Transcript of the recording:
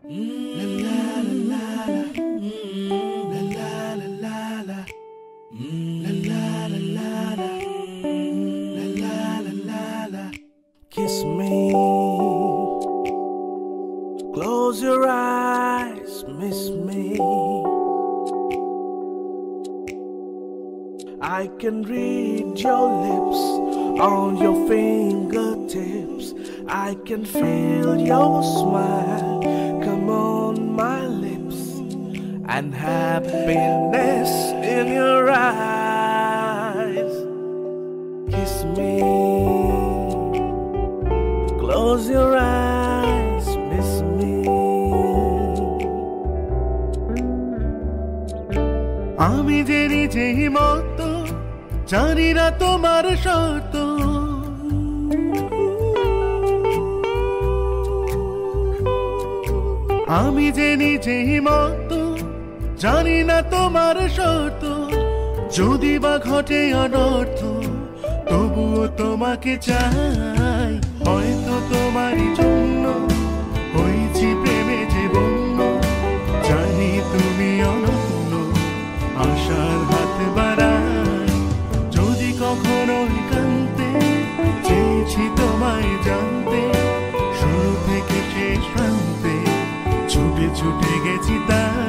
Kiss me, close your eyes, miss me. I can read your lips on your fingertips. I can feel your smile come on my lips, and happiness in your eyes. Kiss me, close your eyes, miss me. আমি যে নিজেই মতো জানি না তোমার শর্ত, আমি যে নিজেই মতো জানি না তোমার শর্ত। যদি বা ঘটে অনর্থ তবুও তোমাকে চাই, হয়তো তোমারই জন্য হয়েছি প্রেমে যে বন্য। জানি তুমি অনন্য, আশার হাত বাড়াই যদি কখনো কানতে চেয়েছি তোমায় জানতে। শুরু থেকে শেষ প্রান্তে ছুটে ছুটে গেছি তাই